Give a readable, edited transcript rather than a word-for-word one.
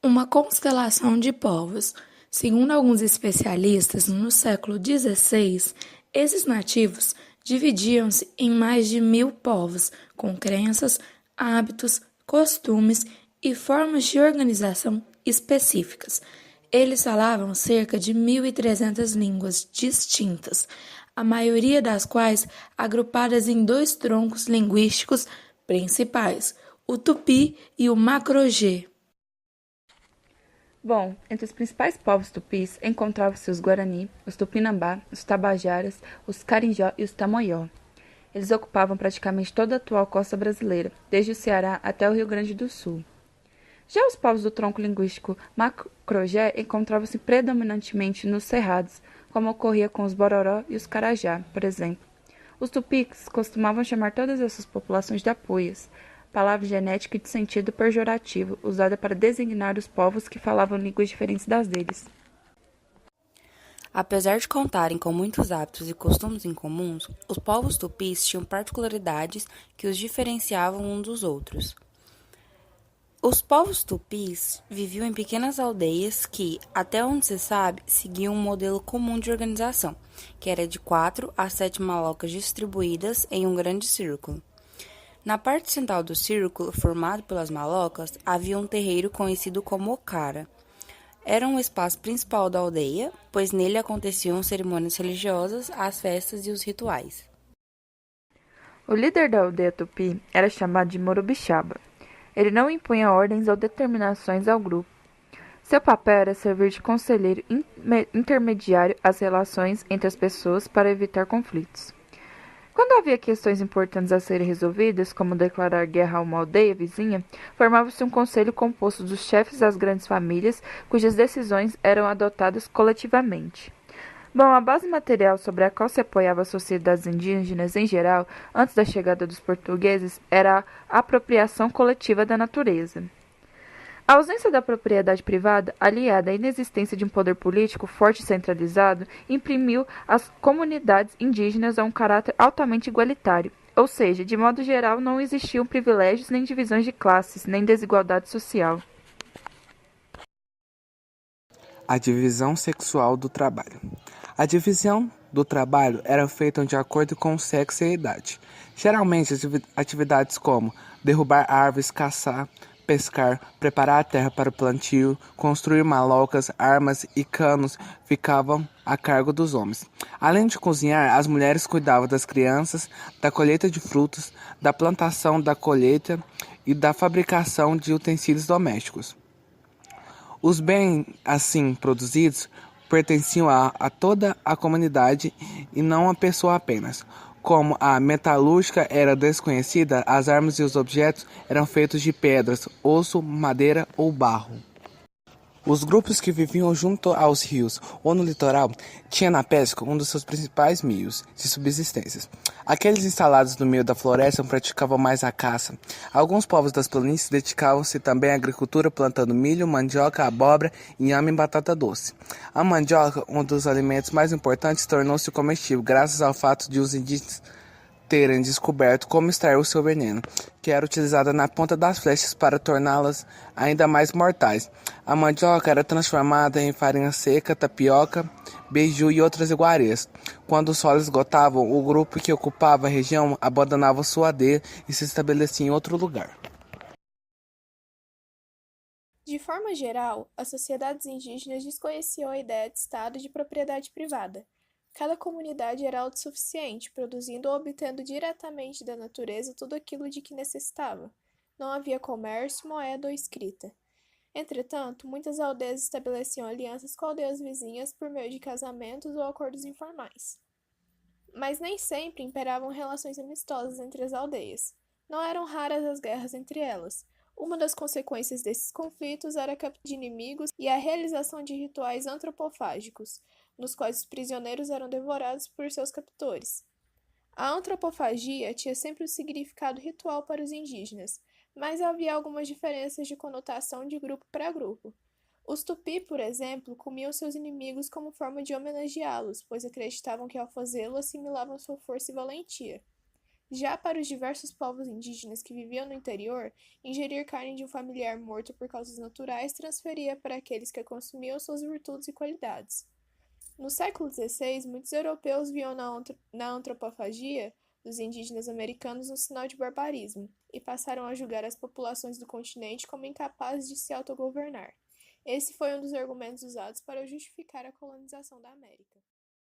Uma constelação de povos. Segundo alguns especialistas, no século XVI, esses nativos dividiam-se em mais de 1000 povos, com crenças, hábitos, costumes e formas de organização específicas. Eles falavam cerca de 1.300 línguas distintas, a maioria das quais agrupadas em dois troncos linguísticos principais, o tupi e o macro-G. Bom, entre os principais povos tupis encontravam-se os Guarani, os Tupinambá, os Tabajaras, os Carijó e os Tamoió. Eles ocupavam praticamente toda a atual costa brasileira, desde o Ceará até o Rio Grande do Sul. Já os povos do tronco linguístico Macro-Gé encontravam-se predominantemente nos cerrados, como ocorria com os Bororó e os Carajá, por exemplo. Os tupis costumavam chamar todas essas populações de apoias, palavra genética e de sentido pejorativo, usada para designar os povos que falavam línguas diferentes das deles. Apesar de contarem com muitos hábitos e costumes em comuns, os povos tupis tinham particularidades que os diferenciavam uns dos outros. Os povos tupis viviam em pequenas aldeias que, até onde se sabe, seguiam um modelo comum de organização, que era de 4 a 7 malocas distribuídas em um grande círculo. Na parte central do círculo, formado pelas malocas, havia um terreiro conhecido como Ocara. Era um espaço principal da aldeia, pois nele aconteciam cerimônias religiosas, as festas e os rituais. O líder da aldeia tupi era chamado de Morubixaba. Ele não impunha ordens ou determinações ao grupo. Seu papel era servir de conselheiro intermediário às relações entre as pessoas para evitar conflitos. Quando havia questões importantes a serem resolvidas, como declarar guerra a uma aldeia vizinha, formava-se um conselho composto dos chefes das grandes famílias, cujas decisões eram adotadas coletivamente. Bom, a base material sobre a qual se apoiava as sociedades indígenas em geral, antes da chegada dos portugueses, era a apropriação coletiva da natureza. A ausência da propriedade privada, aliada à inexistência de um poder político forte e centralizado, imprimiu às comunidades indígenas a um caráter altamente igualitário, ou seja, de modo geral não existiam privilégios nem divisões de classes, nem desigualdade social. A divisão sexual do trabalho. A divisão do trabalho era feita de acordo com o sexo e a idade. Geralmente, atividades como derrubar árvores, caçar, pescar, preparar a terra para o plantio, construir malocas, armas e canos ficavam a cargo dos homens. Além de cozinhar, as mulheres cuidavam das crianças, da colheita de frutos, da plantação, da colheita e da fabricação de utensílios domésticos. Os bens assim produzidos pertenciam a toda a comunidade e não a pessoa apenas. Como a metalúrgica era desconhecida, as armas e os objetos eram feitos de pedras, osso, madeira ou barro. Os grupos que viviam junto aos rios ou no litoral tinham na pesca um dos seus principais meios de subsistência. Aqueles instalados no meio da floresta praticavam mais a caça. Alguns povos das planícies dedicavam-se também à agricultura, plantando milho, mandioca, abóbora, inhame e batata doce. A mandioca, um dos alimentos mais importantes, tornou-se comestível graças ao fato de os indígenas terem descoberto como extrair o seu veneno, que era utilizada na ponta das flechas para torná-las ainda mais mortais. A mandioca era transformada em farinha seca, tapioca, beiju e outras iguarias. Quando o sol esgotava, o grupo que ocupava a região abandonava sua aldeia e se estabelecia em outro lugar. De forma geral, as sociedades indígenas desconheciam a ideia de Estado e de propriedade privada. Cada comunidade era autossuficiente, produzindo ou obtendo diretamente da natureza tudo aquilo de que necessitava. Não havia comércio, moeda ou escrita. Entretanto, muitas aldeias estabeleciam alianças com aldeias vizinhas por meio de casamentos ou acordos informais. Mas nem sempre imperavam relações amistosas entre as aldeias. Não eram raras as guerras entre elas. Uma das consequências desses conflitos era a captura de inimigos e a realização de rituais antropofágicos, nos quais os prisioneiros eram devorados por seus captores. A antropofagia tinha sempre um significado ritual para os indígenas, mas havia algumas diferenças de conotação de grupo para grupo. Os tupi, por exemplo, comiam seus inimigos como forma de homenageá-los, pois acreditavam que ao fazê-lo assimilavam sua força e valentia. Já para os diversos povos indígenas que viviam no interior, ingerir carne de um familiar morto por causas naturais transferia para aqueles que a consumiam suas virtudes e qualidades. No século XVI, muitos europeus viam na antropofagia dos indígenas americanos um sinal de barbarismo e passaram a julgar as populações do continente como incapazes de se autogovernar. Esse foi um dos argumentos usados para justificar a colonização da América.